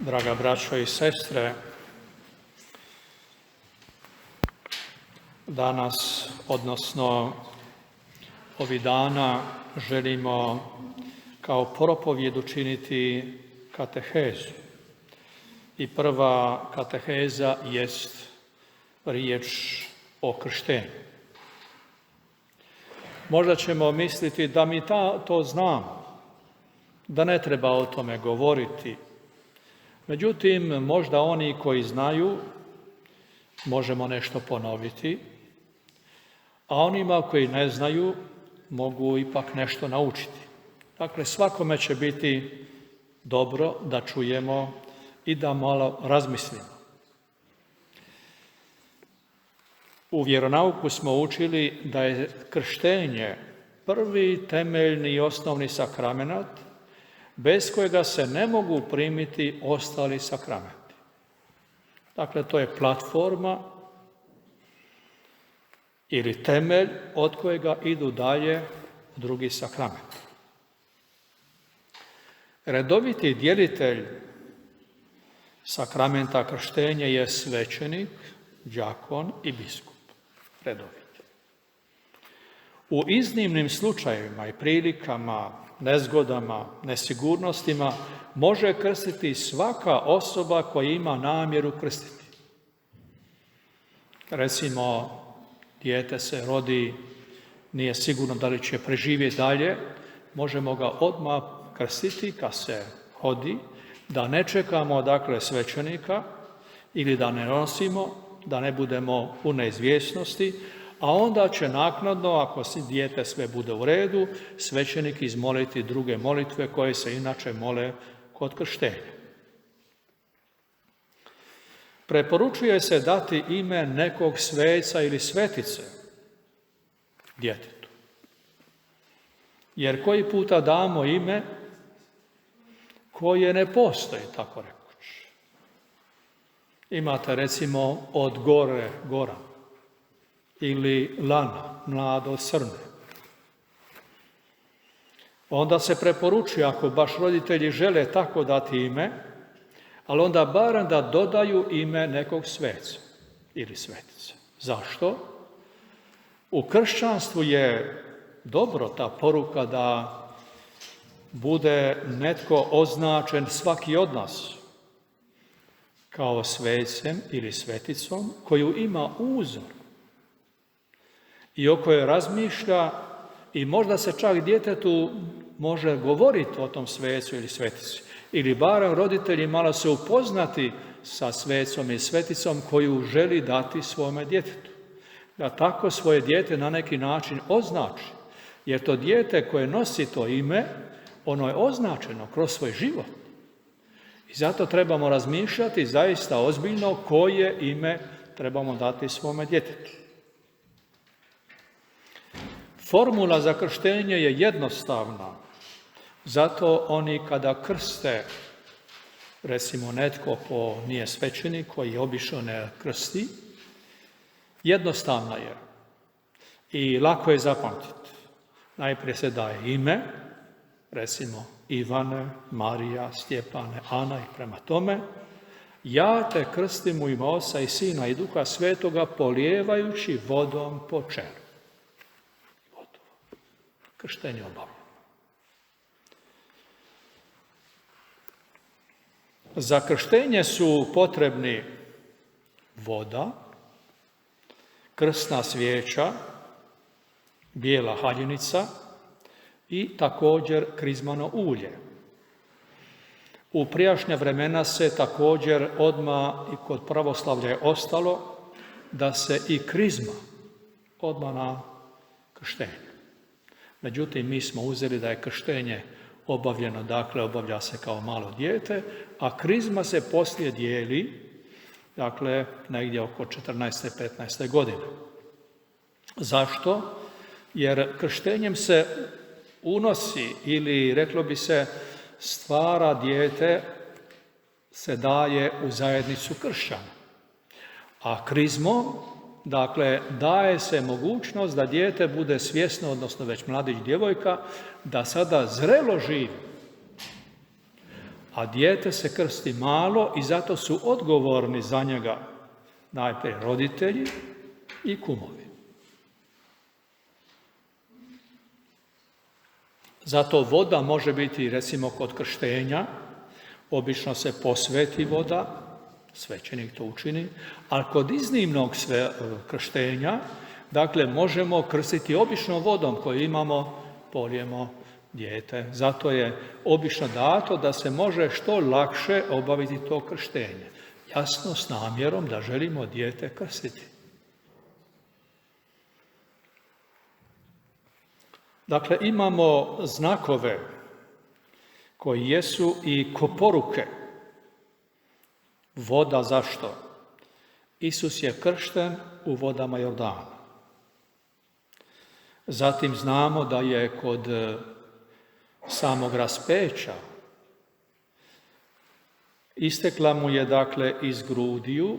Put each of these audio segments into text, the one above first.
Draga braćo i sestre, danas, odnosno ovih dana, želimo kao propovjed učiniti katehezu. I prva kateheza jest riječ o krštenju. Možda ćemo misliti da mi to znamo, da ne treba o tome govoriti. Međutim, možda oni koji znaju, možemo nešto ponoviti, a onima koji ne znaju, mogu ipak nešto naučiti. Dakle, svakome će biti dobro da čujemo i da malo razmislimo. U vjeronauku smo učili da je krštenje prvi temeljni i osnovni sakramenat bez kojega se ne mogu primiti ostali sakramenti. Dakle, to je platforma ili temelj od kojega idu dalje drugi sakramenti. Redoviti djelitelj sakramenta krštenja je svećenik, đakon i biskup. Redoviti. U iznimnim slučajevima i prilikama, nezgodama, nesigurnostima može krstiti svaka osoba koja ima namjeru krstiti. Recimo, dijete se rodi, nije sigurno da li će preživjeti dalje, možemo ga odmah krstiti kad se hodi, da ne čekamo dakle svećenika ili da ne nosimo, da ne budemo u neizvjesnosti, a onda će naknadno, ako dijete sve bude u redu, svećenik izmoliti druge molitve koje se inače mole kod krštenja. Preporučuje se dati ime nekog sveca ili svetice djetetu. Jer koji puta damo ime koje ne postoji, tako rekuć. Imate recimo od gore Goran ili Lana, mlado Srne. Onda se preporučuje, ako baš roditelji žele tako dati ime, ali onda barem da dodaju ime nekog sveca ili svetice. Zašto? U kršćanstvu je dobro ta poruka da bude netko označen, svaki od nas, kao svecem ili sveticom koju ima uzor i o kojoj razmišlja i možda se čak djetetu može govoriti o tom svecu ili svetici. Ili barem roditelji malo se upoznati sa svecom i sveticom koju želi dati svome djetetu. Da tako svoje dijete na neki način označi. Jer to dijete koje nosi to ime, ono je označeno kroz svoj život. I zato trebamo razmišljati zaista ozbiljno koje ime trebamo dati svome djetetu. Formula za krštenje je jednostavna. Zato oni kada krste, recimo netko ko nije svećenik, koji obično ne krsti, jednostavna je i lako je zapamtiti. Najprije se daje ime, recimo Ivane, Marija, Stjepane, Ana i prema tome, ja te krstim u ime Oca i Sina i Duha Svetoga polijevajući vodom po čelu. Krštenje obavljeno. Za krštenje su potrebni voda, krsna svijeća, bijela haljinica i također krizmano ulje. U prijašnja vremena se također odmah i kod pravoslavlja je ostalo da se i krizma odmah na krštenje. Međutim, mi smo uzeli da je krštenje obavljeno, dakle obavlja se kao malo dijete, a krizma se poslije dijeli, dakle negdje oko 14. 15. godine. Zašto? Jer krštenjem se unosi ili reklo bi se stvara dijete, se daje u zajednicu kršćana. A krizmom, dakle, daje se mogućnost da dijete bude svjesno, odnosno već mladić, djevojka, da sada zrelo živi. a dijete se krsti malo i zato su odgovorni za njega najprije roditelji i kumovi. Zato voda može biti, recimo, kod krštenja, obično se posveti voda, svećenik to učini, ali kod iznimnog krštenja, dakle, možemo krstiti običnom vodom koju imamo, polijemo dijete. Zato je obično dato da se može što lakše obaviti to krštenje. Jasno, s namjerom da želimo dijete krstiti. Dakle, imamo znakove koji jesu i ko poruke. Voda zašto? Isus je kršten u vodama Jordana. Zatim znamo da je kod samog raspeća istekla mu je, dakle, iz grudiju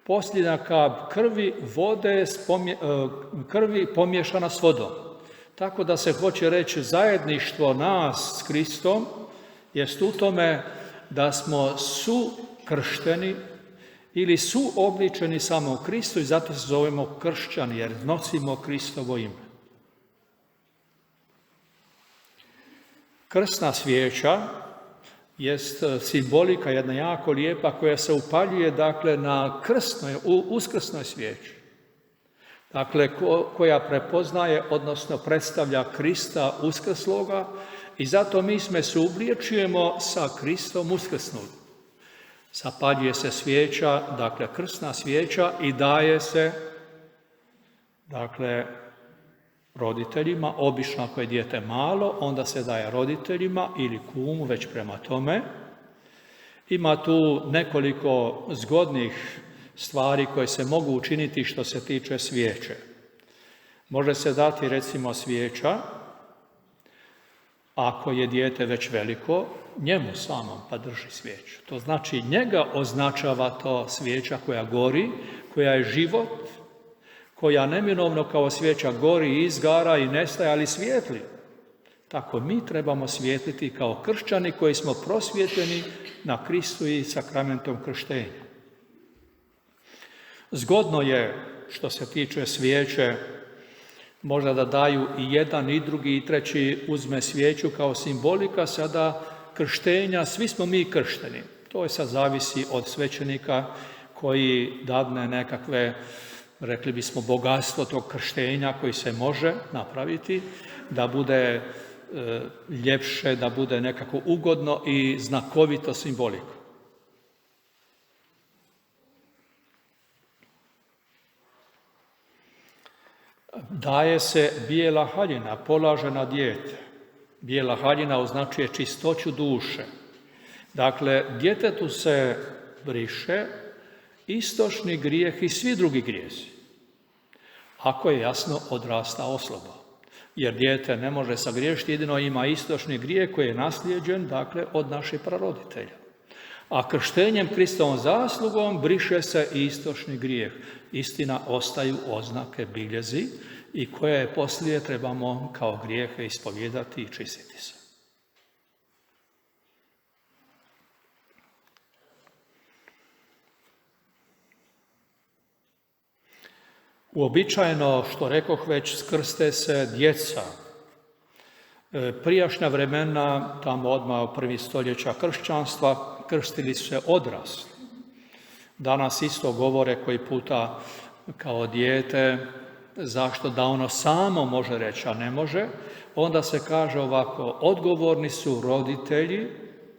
posljednja kap krvi pomiješana s vodom. Tako da se hoće reći zajedništvo nas s Kristom jest u tome da smo sukršteni ili suobličeni samo u Kristu i zato se zovemo kršćani jer nosimo Kristovo ime. Krsna svijeća jest simbolika jedna jako lijepa koja se upaljuje, dakle, na uskrsnoj svijeći. Dakle, koja prepoznaje, odnosno predstavlja Krista uskrsloga i zato mi se uobličujemo sa Kristom uskrsnulog. Zapaljuje se svijeća, dakle, krsna svijeća i daje se, dakle, roditeljima, obično ako je dijete malo, onda se daje roditeljima ili kumu, već prema tome. Ima tu nekoliko zgodnih stvari koje se mogu učiniti što se tiče svijeće. Može se dati, recimo, svijeća, ako je dijete već veliko, njemu samom pa drži svijeću. To znači njega označava to svijeća koja gori, koja je život, koja neminovno kao svijeća gori i izgara i nestaje, ali svijetli. Tako mi trebamo svijetliti kao kršćani koji smo prosvjetljeni na Kristu i sakramentom krštenja. Zgodno je, što se tiče svijeće, možda da daju i jedan, i drugi, i treći uzme svijeću kao simbolika sada krštenja. Svi smo mi kršteni. To je sad zavisi od svećenika koji dadne nekakve, rekli bismo, bogatstvo tog krštenja koji se može napraviti, da bude ljepše, da bude nekako ugodno i znakovito simboliko. Daje se bijela haljina, polaže na dijete. Bijela haljina označuje čistoću duše. Dakle, djetetu se briše istočni grijeh i svi drugi grijesi. Ako je jasno odrasta osoba. Jer dijete ne može sagriješiti, jedino ima istočni grijeh koji je naslijeđen, dakle, od naših praroditelja. A krštenjem Kristovom zaslugom briše se i istočni grijeh. Istina, ostaju oznake, biljezi i koje poslije trebamo kao grijehe ispovijedati i čistiti se. Uobičajeno, što rekoh već, skrste se djeca. Prijašnja vremena, tamo odmah u prvih stoljeća kršćanstva, krstili su se odrasli. Danas isto govore koji puta kao dijete, zašto da ono samo može reći, a ne može. Onda se kaže ovako, odgovorni su roditelji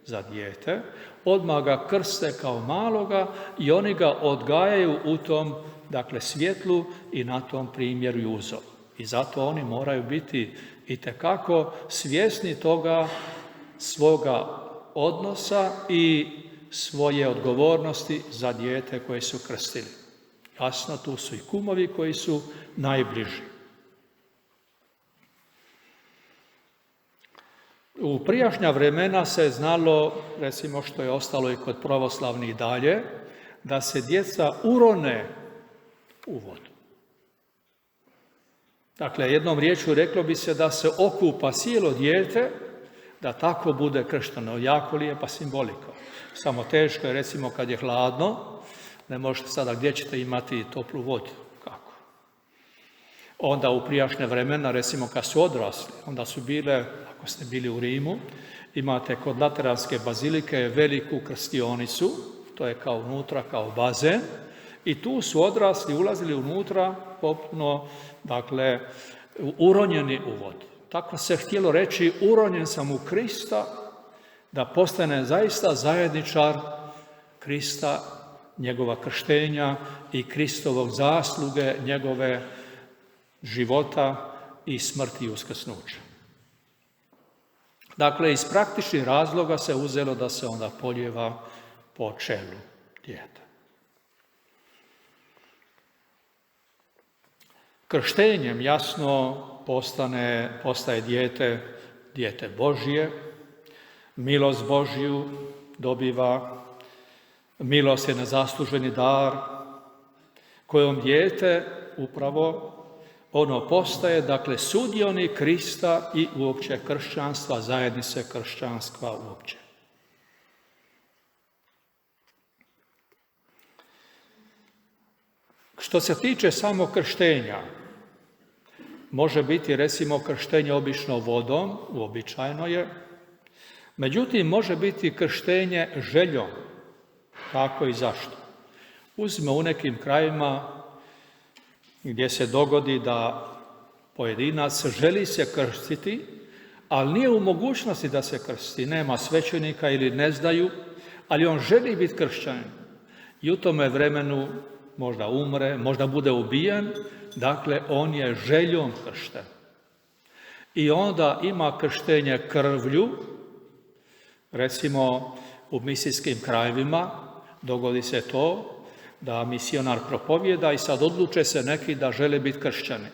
za dijete, odmah ga krste kao maloga i oni ga odgajaju u tom, dakle, svjetlu i na tom primjeru i uzoru. I zato oni moraju biti itekako svjesni toga svoga odnosa i svoje odgovornosti za dijete koje su krstili. Jasno, tu su i kumovi koji su najbliži. U prijašnja vremena se znalo, recimo što je ostalo i kod pravoslavnih dalje, da se djeca urone u vodu. Dakle, jednom riječju reklo bi se da se okupa cijelo dijete, da tako bude kršteno. Jako lijepa simbolika. Samo teško je, recimo, kad je hladno, ne možete sada gdje ćete imati toplu vodu. Kako? Onda u prijašnje vremena, recimo kad su odrasli, onda su bile, ako ste bili u Rimu, imate kod Lateranske bazilike veliku krstionicu, to je kao unutra, kao bazen, i tu su odrasli ulazili unutra potpuno, dakle, uronjeni u vodu. Tako se htjelo reći, uronjen sam u Krista, da postane zaista zajedničar Krista, njegova krštenja i Kristovog zasluge, njegove života i smrti i uskrsnuća. Dakle, iz praktičnih razloga se uzelo da se onda poljeva po čelu djeta. Krštenjem jasno postaje dijete Božje, milost Božju dobiva, milost je nezasluženi dar, kojom dijete upravo ono postaje, dakle, sudionik Krista i uopće kršćanstva, zajednice kršćanstva uopće. Što se tiče samog krštenja, može biti, recimo, krštenje obično vodom, uobičajeno je, međutim, može biti krštenje željom. Kako i zašto? Uzmimo u nekim krajima gdje se dogodi da pojedinac želi se krstiti, ali nije u mogućnosti da se krsti, nema svećenika ili ne znaju, ali on želi biti kršćanin. I u tome vremenu možda umre, možda bude ubijen, dakle on je željom kršten. I onda ima krštenje krvlju, recimo u misijskim krajevima dogodi se to da misionar propovijeda i sad odluče se neki da žele biti kršćani.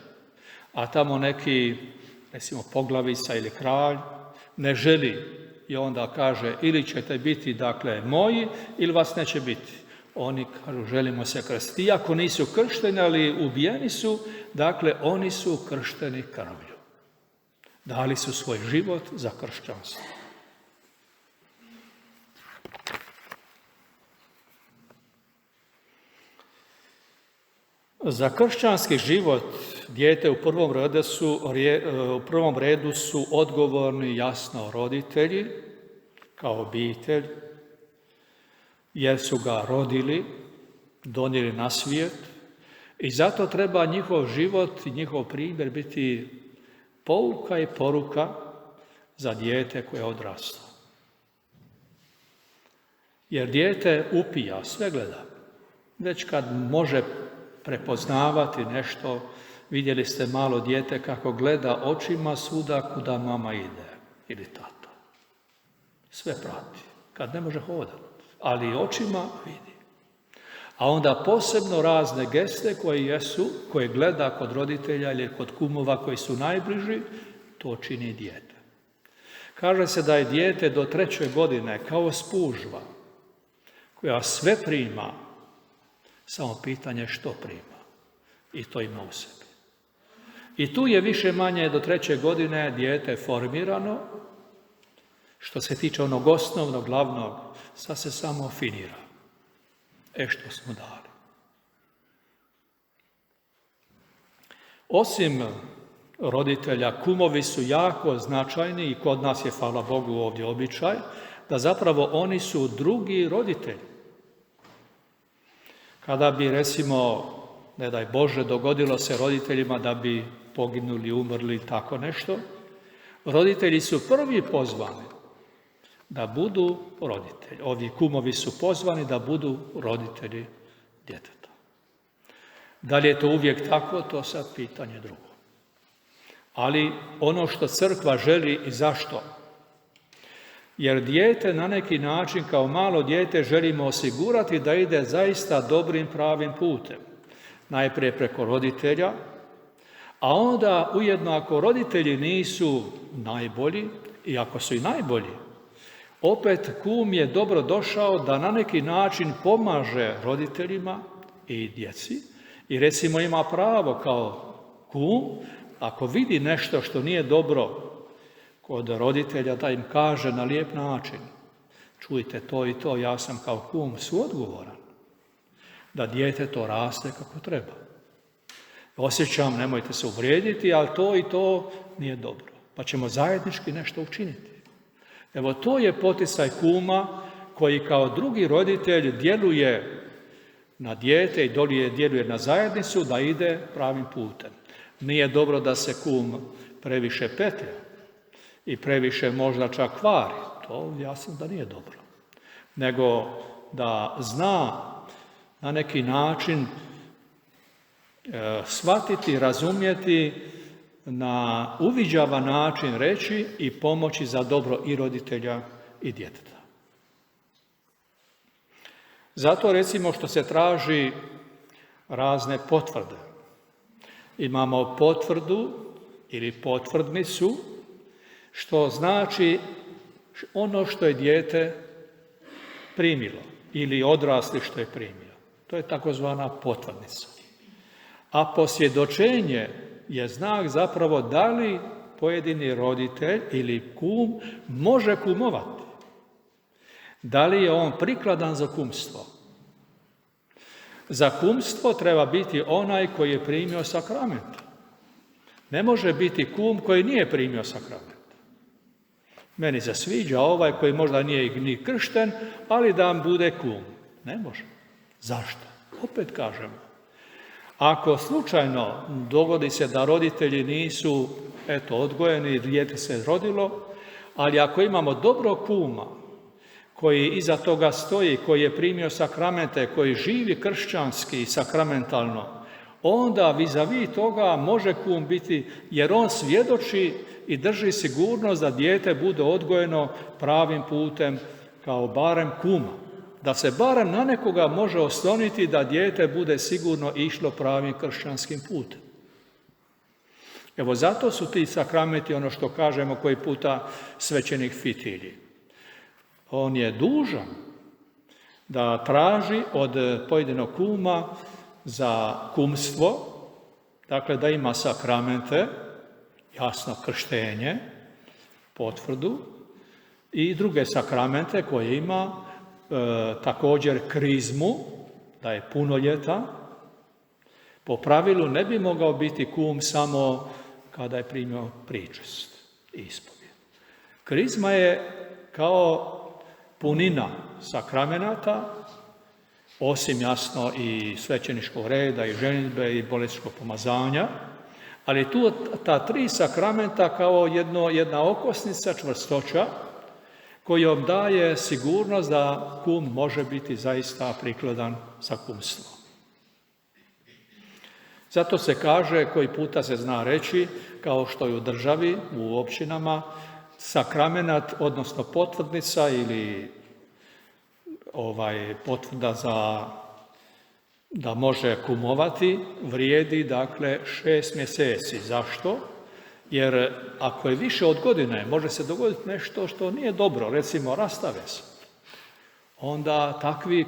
A tamo neki, recimo poglavica ili kralj, ne želi i onda kaže ili ćete biti, dakle, moji ili vas neće biti. Oni kažu želimo se krstiti. Iako nisu kršteni, ali ubijeni su, dakle oni su kršteni krvlju. Dali su svoj život za kršćanstvo. Za kršćanski život dijete u prvom redu su odgovorni, jasno, roditelji, kao obitelj, jer su ga rodili, donijeli na svijet i zato treba njihov život i njihov primjer biti pouka i poruka za dijete koje odrasta. Jer dijete upija, sve gleda. Već kad može prepoznavati nešto, vidjeli ste malo dijete kako gleda očima svuda kuda mama ide ili tata. Sve prati, kad ne može hodati, ali očima vidi. A onda posebno razne geste koje gleda kod roditelja ili kod kumova koji su najbliži, to čini dijete. Kaže se da je dijete do 3. godine kao spužva koja sve prima, samo pitanje što prima. I to ima u sebi. I tu je više manje do 3. godine dijete formirano. Što se tiče onog osnovnog, glavnog, sad se samo afinira. Što smo dali. Osim roditelja, kumovi su jako značajni i kod nas je, hvala Bogu, ovdje običaj, da zapravo oni su drugi roditelji. Kada bi, recimo, ne daj Bože, dogodilo se roditeljima da bi poginuli, umrli, tako nešto, roditelji su prvi pozvani da budu roditelji. Ovi kumovi su pozvani da budu roditelji djeteta. Da li je to uvijek tako, to sad pitanje drugo. Ali ono što crkva želi i zašto? Jer dijete na neki način, kao malo dijete, želimo osigurati da ide zaista dobrim, pravim putem. Najprije preko roditelja, a onda ujedno ako roditelji nisu najbolji, i ako su i najbolji, opet kum je dobro došao da na neki način pomaže roditeljima i djeci i recimo ima pravo kao kum, ako vidi nešto što nije dobro kod roditelja da im kaže na lijep način: čujte to i to, ja sam kao kum suodgovoran da dijete to raste kako treba. Osjećam, nemojte se uvrijediti, ali to i to nije dobro, pa ćemo zajednički nešto učiniti. Evo, to je poticaj kuma koji kao drugi roditelj djeluje na dijete i djeluje na zajednicu da ide pravim putem. Nije dobro da se kum previše petlja i previše možda čak kvari. To jasno da nije dobro. Nego da zna na neki način shvatiti, razumjeti, na uviđavan način reći i pomoći za dobro i roditelja i djeteta. Zato recimo što se traži razne potvrde. Imamo potvrdu ili potvrdnicu, što znači ono što je dijete primilo ili odrasli što je primio. To je takozvana potvrdnica. A posvjedočenje je znak zapravo da li pojedini roditelj ili kum može kumovati. Da li je on prikladan za kumstvo? Za kumstvo treba biti onaj koji je primio sakrament. Ne može biti kum koji nije primio sakrament. Meni se sviđa ovaj koji možda nije ni kršten, ali da vam bude kum. Ne može. Zašto? Opet kažemo. Ako slučajno dogodi se da roditelji nisu odgojeni, dijete se rodilo, ali ako imamo dobrog kuma koji iza toga stoji, koji je primio sakramente, koji živi kršćanski i sakramentalno, onda vis-a-vis toga može kum biti, jer on svjedoči i drži sigurnost da dijete bude odgojeno pravim putem kao barem kuma. Da se barem na nekoga može osloniti da dijete bude sigurno išlo pravim kršćanskim putem. Evo, zato su ti sakramenti, ono što kažemo koji puta, svećenik fitilji. On je dužan da traži od pojedinog kuma za kumstvo, dakle da ima sakramente, jasno krštenje, potvrdu i druge sakramente koje ima, također krizmu, da je punoljetan. Po pravilu ne bi mogao biti kum samo kada je primio pričest i ispovijed. Krizma je kao punina sakramenata, osim jasno i svećeničkog reda i ženidbe i bolesničkog pomazanja, ali tu ta tri sakramenta kao jedna okosnica, čvrstoća, kojom daje sigurnost da kum može biti zaista prikladan za kumstvo. Zato se kaže, koji puta se zna reći, kao što je u državi, u općinama, sakramenat, odnosno potvrdnica ili potvrda za da može kumovati, vrijedi dakle 6 mjeseci. Zašto? Jer ako je više od godine, može se dogoditi nešto što nije dobro, recimo rastave se. Onda takvi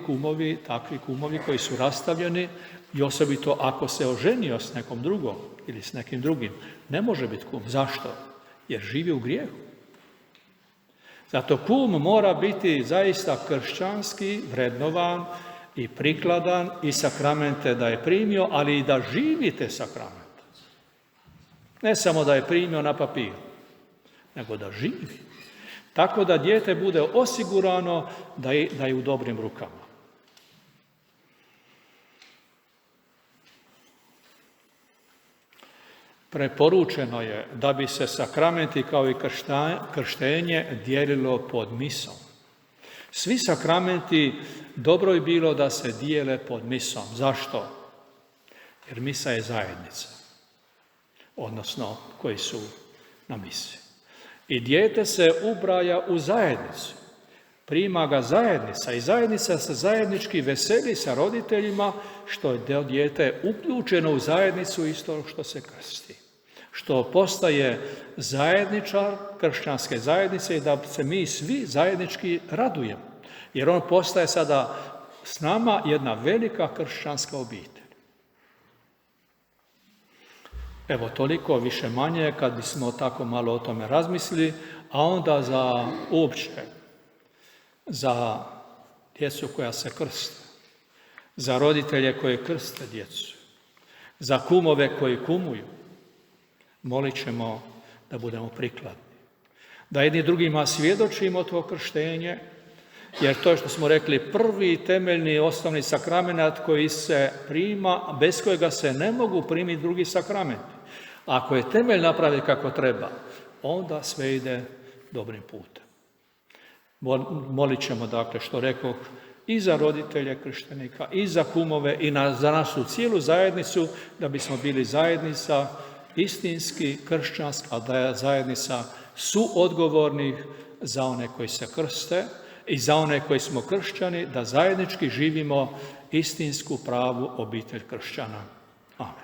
kumovi koji su rastavljeni, i osobito ako se oženio s nekom drugom ili s nekim drugim, ne može biti kum. Zašto? Jer živi u grijehu. Zato kum mora biti zaista kršćanski vrednovan i prikladan i sakramente da je primio, ali i da živi te sakramente. Ne samo da je primio na papiru, nego da živi. Tako da dijete bude osigurano da je u dobrim rukama. Preporučeno je da bi se sakramenti kao i krštenje dijelilo pod misom. Svi sakramenti dobro je bilo da se dijele pod misom. Zašto? Jer misa je zajednica, odnosno koji su na misi. I dijete se ubraja u zajednicu, prima ga zajednica i zajednica se zajednički veseli sa roditeljima što je dijete uključeno u zajednicu isto što se krsti. Što postaje zajedničar kršćanske zajednice i da se mi svi zajednički radujemo. Jer on postaje sada s nama jedna velika kršćanska obitelj. Evo toliko, više manje, kad bismo tako malo o tome razmislili, a onda za uopće, za djecu koja se krste, za roditelje koji krste djecu, za kumove koji kumuju, molit ćemo da budemo prikladni. Da jedni drugima svjedočimo to krštenje, jer to je što smo rekli prvi temeljni osnovni sakramenat koji se prima, bez kojega se ne mogu primiti drugi sakramenti. Ako je temelj napraviti kako treba, onda sve ide dobrim putem. Molit ćemo, dakle, što rekoh, i za roditelje krštenika, i za kumove, i za našu cijelu zajednicu, da bismo bili zajednica istinski kršćanska, da je zajednica suodgovornih za one koji se krste i za one koji smo kršćani, da zajednički živimo istinsku pravu obitelj kršćana. Amen.